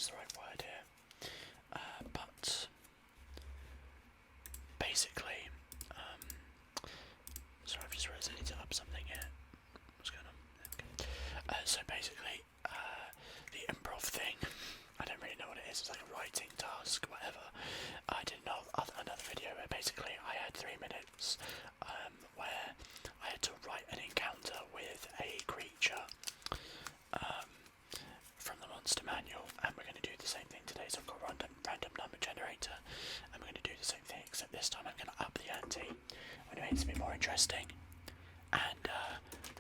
is the right word here. But basically, sorry, I've just realised I need to up something here. What's going on? Okay. So basically, the improv thing, I don't really know what it is. It's like a writing task, whatever. I did another video where basically I had 3 minutes where I had to write an encounter with a creature from the monster manual, and we're going to do the same thing today. So I've got a random number generator, and we're going to do the same thing, except this time I'm going to up the ante. I'm going to make it a bit more interesting, and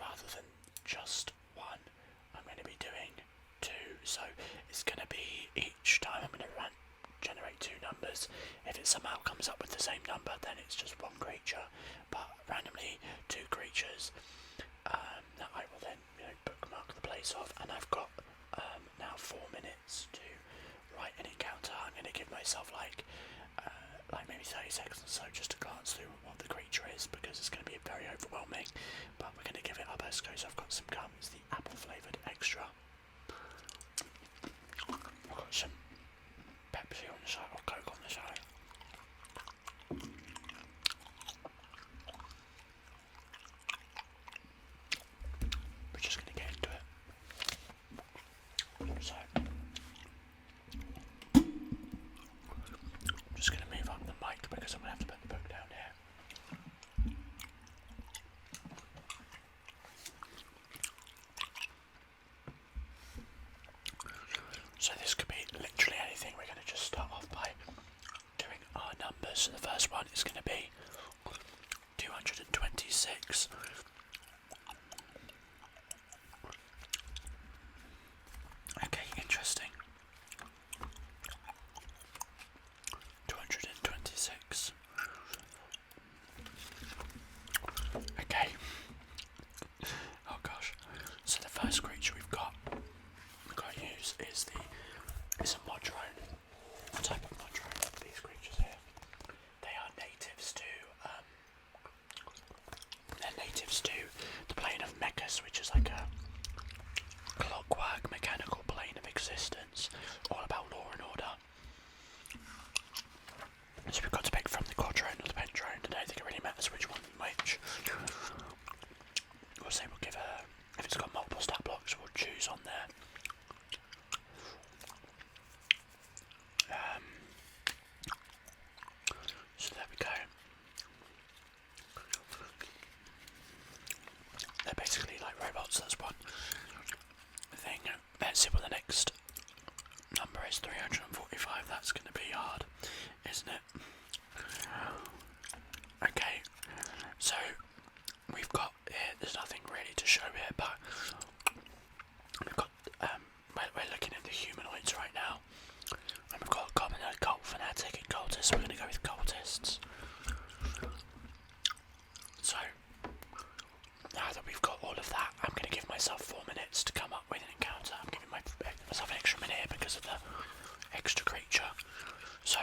rather than just one, I'm going to be doing 2. So it's going to be each time I'm going to generate 2 numbers. If it somehow comes up with the same number, then it's just 1 creature, but randomly 2 creatures that I will then bookmark the place of, and I've got now 4 minutes to write an encounter. I'm going to give myself like maybe 30 seconds or so just to glance through what the creature is, because it's going to be very overwhelming, but we're going to give it our best go. So I've got some gum, it's the apple flavoured extra. I've got some Pepsi on the side, or Coke on the side. We're just going to get into it. So I'm just going to move up the mic because I'm going to have to put the book down here. So this could be literally anything. We're going to just start off by doing our numbers. So the first one is going to be 226. Okay, interesting. 226. Okay. Oh gosh. So the first creature we've got to use is a modrone. A type of modrone. These creatures here. They are natives to the plane of Mechas, which is like a clockwork mechanical plane of existence, all about law and order. So we've got to pick from the quadrone or the pentrone. I don't think it really matters which one which. We'll say we'll give if it's got multiple stat blocks, we'll choose on there. So there we go. They're basically like robots, that's one thing. Let's see what the next number is. 345. That's going to be hard, isn't it? Okay, so we've got here, there's nothing really to show here, but we've got, we're looking at the humanoids right now, and we've got common, cult, fanatic, and cultist, so we're going to go with cultists. So, now that we've got all of that, I'm going to give myself 4 minutes to come up with an encounter. I'm giving myself an extra minute here because of the extra creature. So,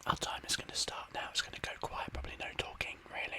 our time is going to start now. It's going to go quiet, probably no talking really.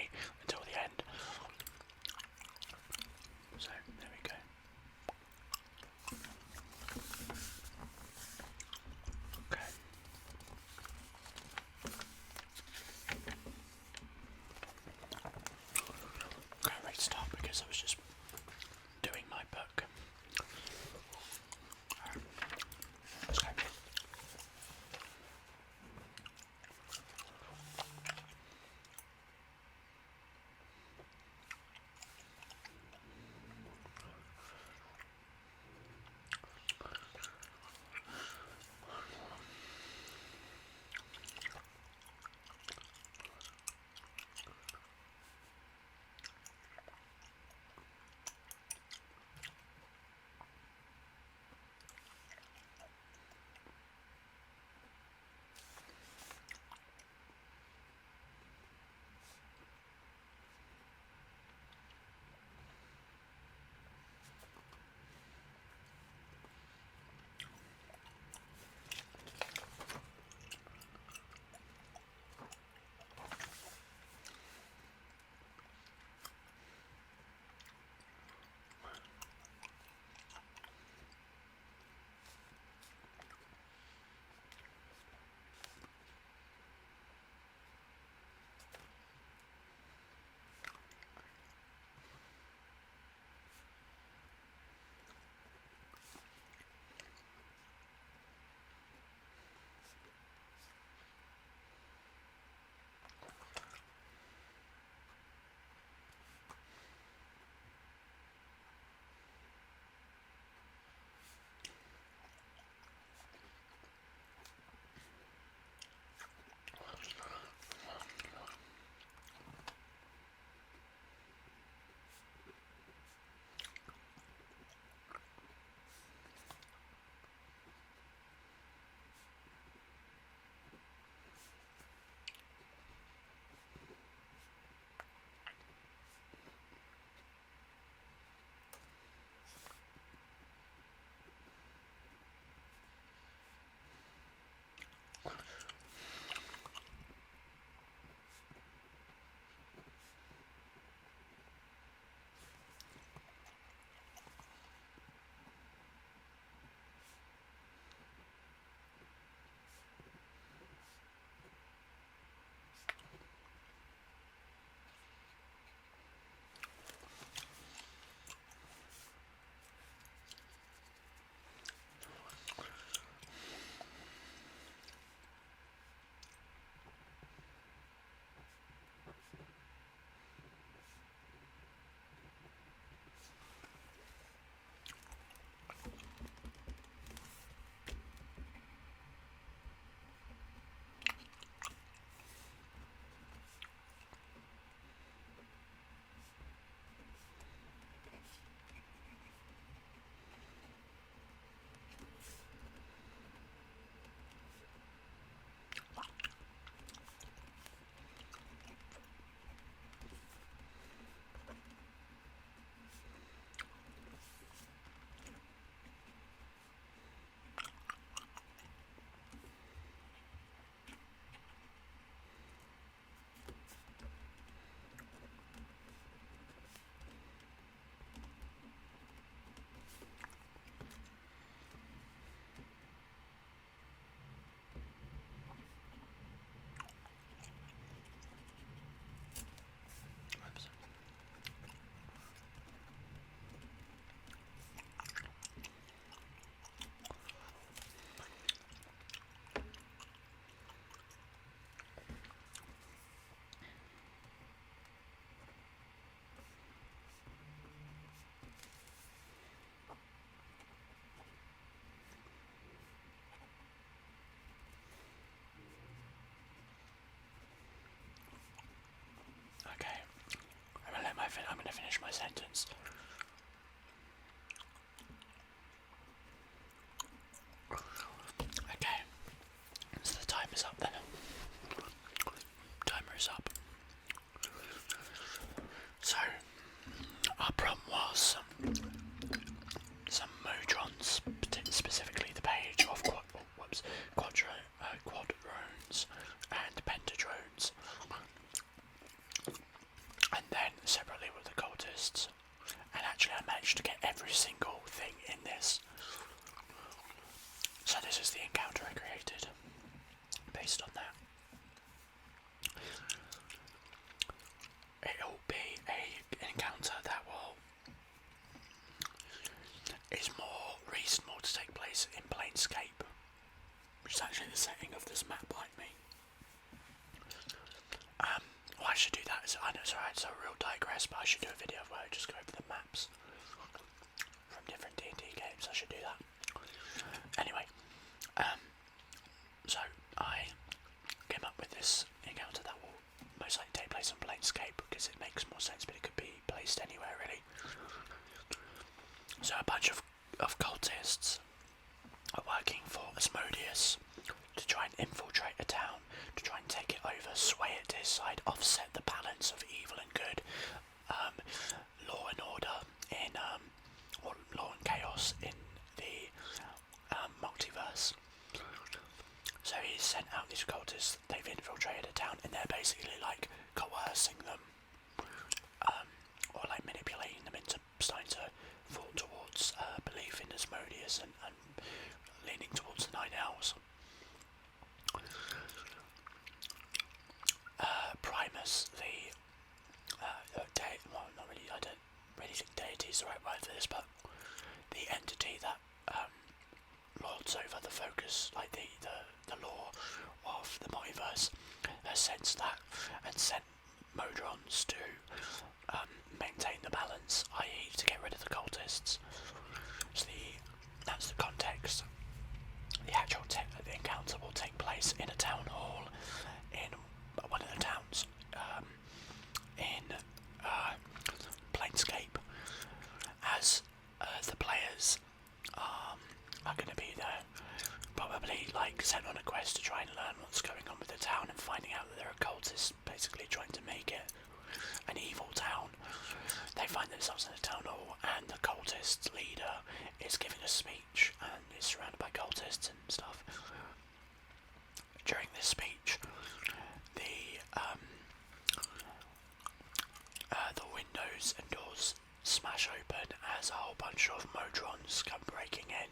got some modrons, specifically the page of quadrones and pentadrones, and then separately with the cultists. And actually I managed to get every single thing in this. So this is the encounter I created based on that. It'll be an encounter that is more reasonable to take place in Planescape, which is actually the setting of this map behind me. Well, I should do that. I know it's a real digress, but I should do a video where I just go over the maps from different D&D games. I should do that. Anyway, so I came up with this encounter that will most likely take place on Planescape because it makes more sense, but it could be placed anywhere really. So a bunch of cultists are working for Asmodeus to try and infiltrate a town, to try and take it over, sway it to his side, offset the balance of evil and good, law and order in, or law and chaos in the multiverse. So he's sent out these cultists, they've infiltrated a town, and they're basically like coercing them, or like manipulating them into starting to fall towards belief in Asmodeus and leaning towards the Nine Owls. Primus, well, not really, I don't really think deity is the right word for this, but the entity that lords over the focus, like the law of the multiverse, has sensed that and sent modrons to maintain the balance, i.e. to get rid of the cultists. So that's the context. The actual the encounter will take place in a town hall in one of the towns in Planescape, as the players are going to be there, probably like sent on a quest to try and learn what's going on with the town and finding out that there are cultists basically trying to make it an evil town. They find themselves in a town hall and the cultist leader is giving a speech and is surrounded by cultists and stuff. During this speech, the windows and doors smash open as a whole bunch of modrons come breaking in.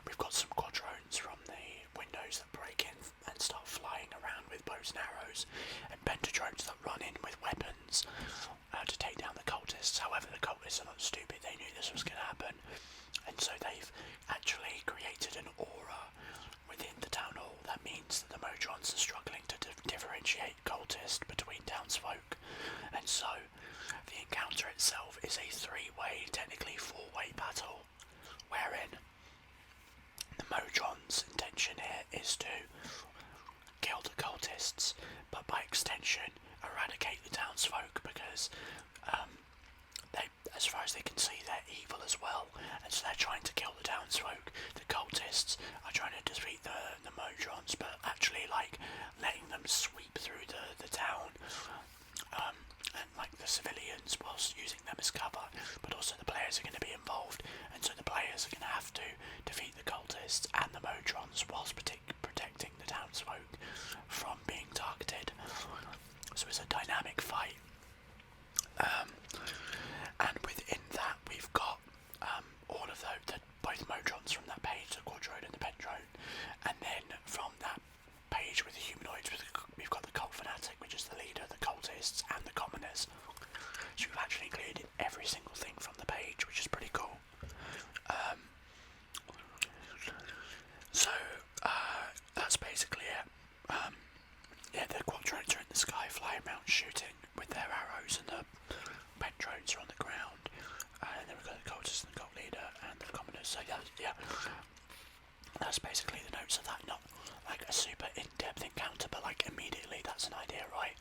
We've got some quadrones from the windows that break in and start flying around with bows and arrows, and pentadrones that run in with weapons to take down the cultists. However, the cultists are not stupid, they knew this was going to happen, and so they've actually created an aura within the town hall that means that the modrons are struggling to differentiate cultist between townsfolk, and so the encounter itself is a three-way, technically four-way battle, wherein the modron's intention here is to kill the cultists, but by extension eradicate the townsfolk, because they, as far as they can see, they're evil as well, and so they're trying to kill the townsfolk. The cultists are trying to defeat the modrons, but actually like letting them sweep through the town, and like the civilians, whilst using them as cover, but also the players are going to be involved, and so the players are going to have to defeat the cultists and the modrons whilst protecting the townsfolk from being targeted. So it's a dynamic fight, and within that we've got all of both modrons from that page, the quadrone and the pentadrone, and then from that page with the humanoids, we've got the cult fanatic, which is the leader, the cultists, and the commoners. So we've actually included every single thing from the page, which is pretty cool. That's basically it. Yeah, the quadrones are in the sky, flying around shooting with their arrows, and the pentadrones are on the ground. And then we've got the cultists and the cult leader and the commoners. So yeah, that's basically the notes of that. Not like a super in-depth encounter, but like immediately that's an idea, right?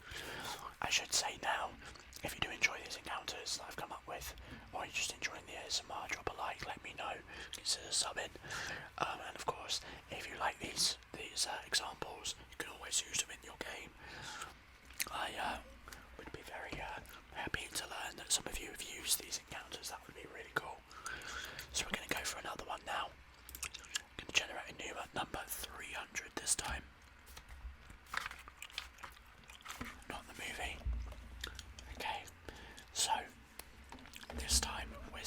I should say now, if you do enjoy these encounters that I've come up with, or you're just enjoying the ASMR, drop a like, let me know, consider subbing, and of course, if you like these examples, you can always use them in your game. I would be very happy to learn that some of you have used these encounters. That would be really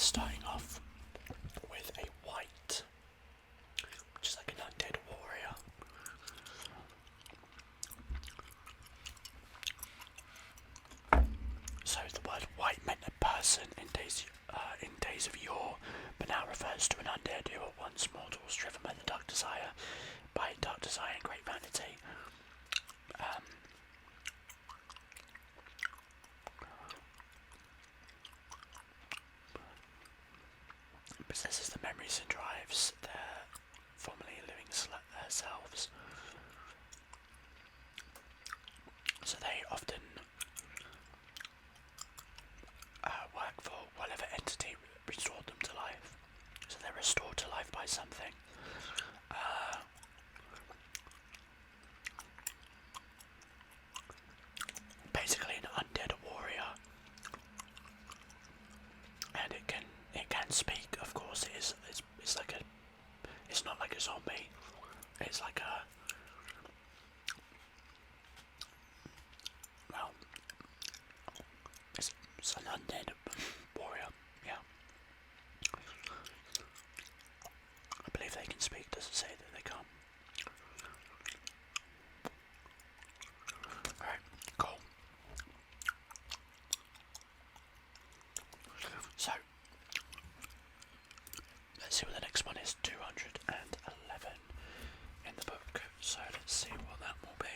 starting off with a white, which is like an undead warrior. So the word white meant a person in days of yore, but now refers to an undead who were once mortals, driven by dark desire and great vanity. Possesses the memories and drives their formerly living selves. So they often work for whatever entity restored them to life. So they're restored to life by something. Basically an undead warrior. And it can speak, of course. It's like it's not like a zombie. It's like it's an undead warrior, yeah. I believe they can speak, doesn't say that they can't. Alright, cool. So, let's see what the next one is. 211 in the book. So let's see what that will be.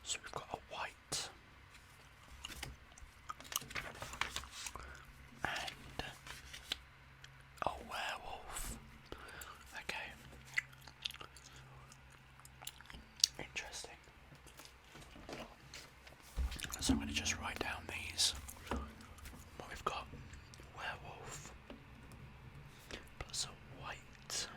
So we've got a white and a werewolf. Okay. Interesting. So I'm going to just write down these. What we've got: werewolf plus a white.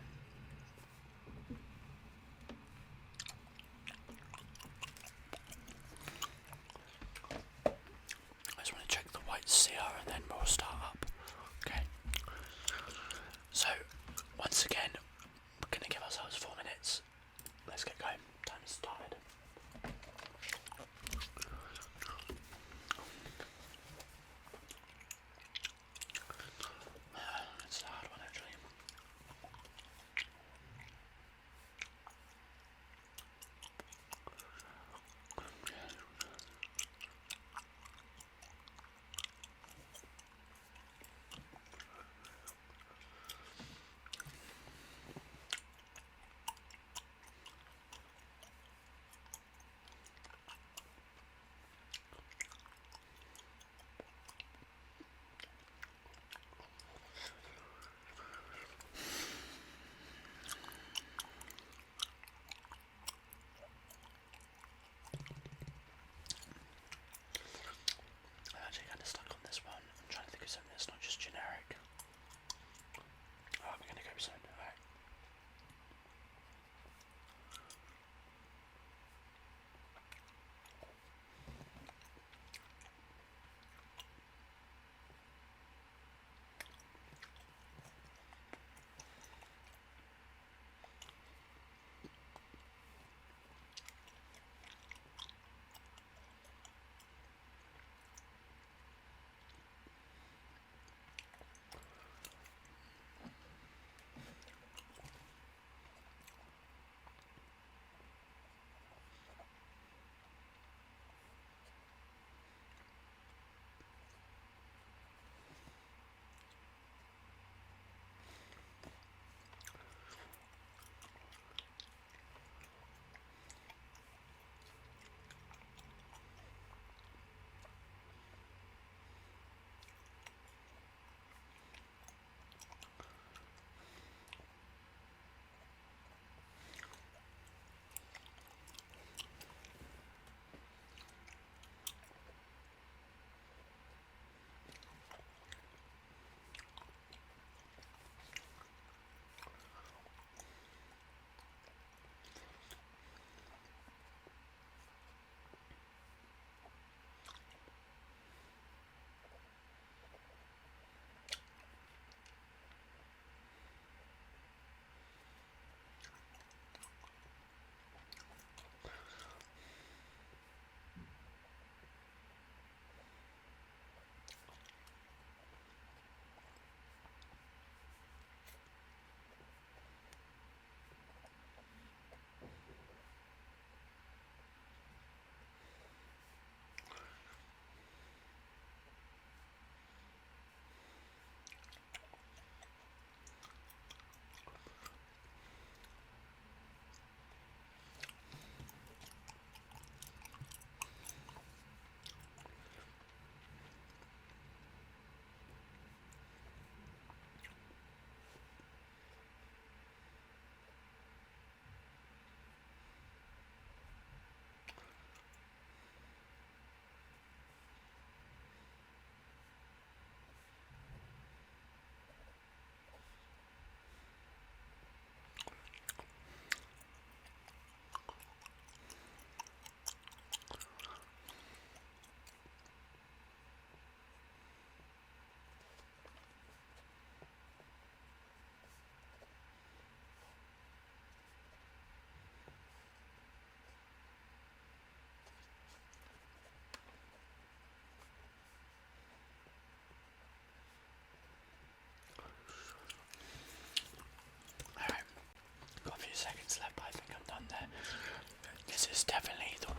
I just want to check the white CR and then we'll start up. Okay. So once again, we're going to give ourselves 4 minutes. Let's get going. Time is started. It's a hard one actually.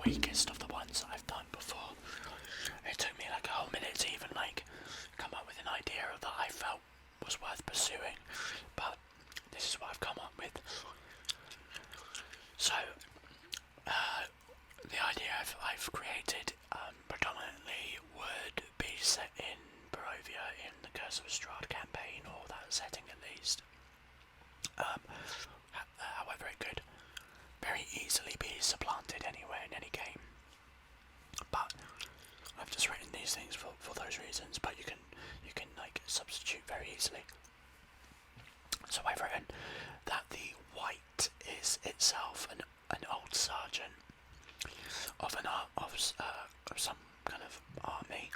weakest of the ones that I've done before. It took me like a whole minute to even like come up with an idea that I felt was worth pursuing, but this is what I've come up with. So the idea I've created predominantly would be set in Barovia in the Curse of Strahd campaign, or that setting at least. However, it could very easily be supplanted anywhere in any game. But I've just written these things for those reasons. But you can like substitute very easily. So I've written that the white is itself an old sergeant of some kind of army,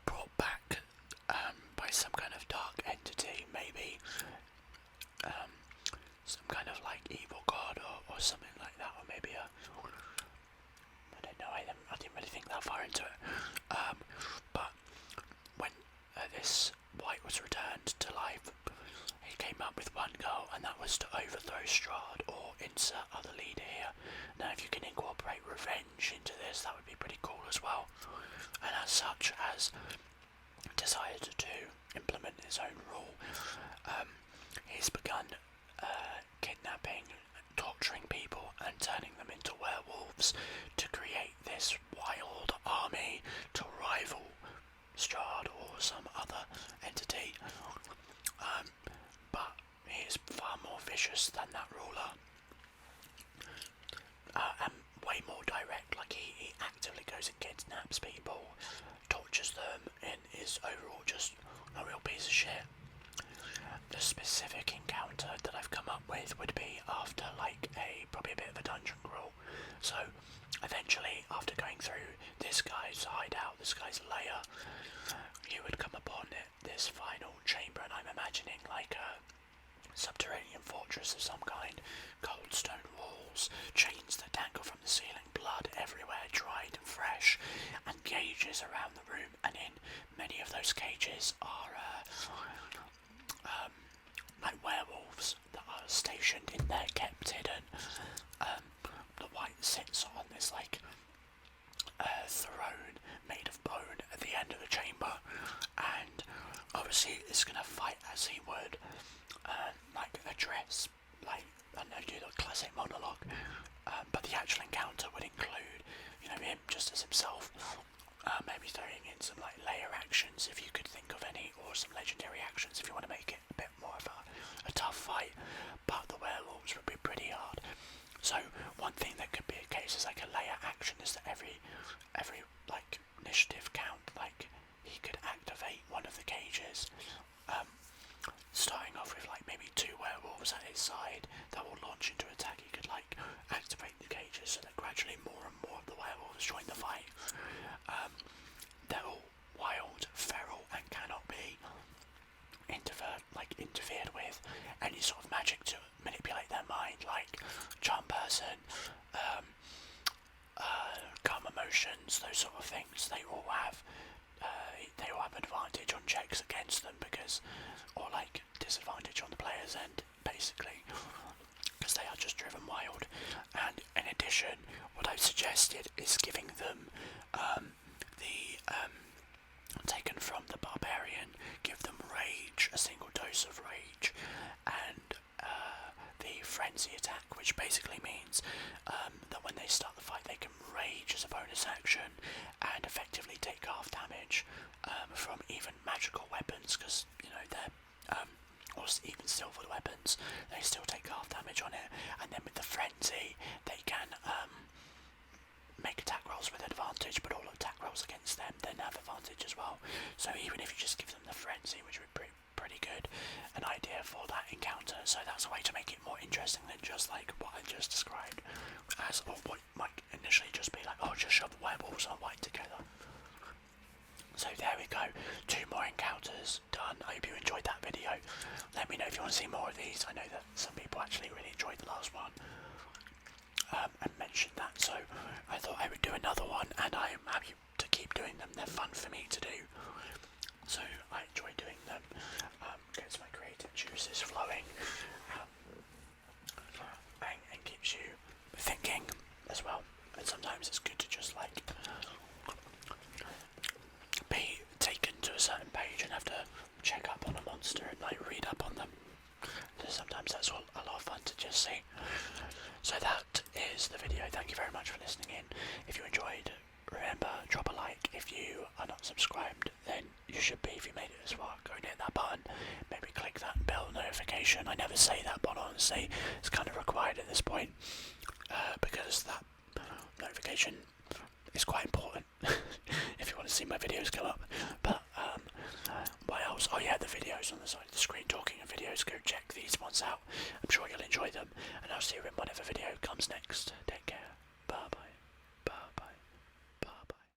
brought back by some kind of dark entity, maybe some kind of like evil god or something like that, or maybe I don't know. I didn't really think that far into it. But when this white was returned to life, he came up with one goal, and that was to overthrow Strahd, or insert other leader here. Now, if you can incorporate revenge into this, that would be pretty cool as well. And as such, has decided to implement his own rule. He's begun kidnapping, torturing people, and turning them into werewolves to create this wild army to rival Strahd or some other entity. But he is far more vicious than that ruler, and way more direct. Like he actively goes and kidnaps people, tortures them, and is overall just a real piece of shit. The specific encounter that I've come up with would be after like probably a bit of a dungeon crawl. So eventually, after going through this guy's hideout, this guy's lair, you would come upon this final chamber, and I'm imagining like a subterranean fortress of some kind, cold stone walls, chains that dangle from the ceiling, blood everywhere, dried and fresh, and cages around the room, and in many of those cages are like werewolves that are stationed in there, kept hidden. The white sits on this like throne made of bone at the end of the chamber, and obviously is going to fight as he would, like address, like, I don't know, do the classic monologue, but the actual encounter would include, you know, him just as himself, maybe throwing in some like layer actions if you could think of any, or some legendary actions if you want to make it a bit more of a tough fight. But the werewolves would be pretty hard. So one thing that could be a case is like a layer action is that every like initiative count, like he could activate one of the cages, starting off with like maybe 2 werewolves at his side that will launch into attack. He could like activate the cages so that gradually more and more of the werewolves join the fight. They're all wild, feral, and cannot be interfered with. Any sort of magic to manipulate their mind, like charm person, calm emotions, those sort of things, they all have advantage on checks against them, because, or like disadvantage on the player's end, basically, because they are just driven wild. And in addition, what I've suggested is giving them taken from the barbarian, give them rage, a single dose of rage, and the frenzy attack, which basically means that when they start the fight they can rage as a bonus action and effectively take half damage from even magical weapons, because, you know, they're or even silver weapons, they still take half damage on it. And then with the frenzy they can make attack rolls with advantage, but all attack rolls against them then have advantage as well. So even if you just give them the frenzy, which would be pretty good, an idea for that encounter. So that's a way to make it more interesting than just like what I just described, as of what might initially just be like, oh, just shove werewolves and white together. So there we go, 2 more encounters done. I hope you enjoyed that video. Let me know if you want to see more of these. I know that some people actually really enjoyed the last one, and mentioned that, so I thought I would do another one, and I am happy to keep doing them. They're fun for me to do, so I enjoy doing them. Gets my creative juices flowing, and keeps you thinking as well. much for listening in. If you enjoyed, remember, drop a like. If you are not subscribed, then you should be. If you made it this far, go and hit that button. Maybe click that bell notification. I never say that, but honestly, it's kind of required at this point, because that notification is quite important if you want to see my videos come up. But what else? Oh yeah, the videos on the side of the screen, talking of videos, go check these ones out. I'm sure you'll enjoy them, and I'll see you in whatever video comes next. Take care.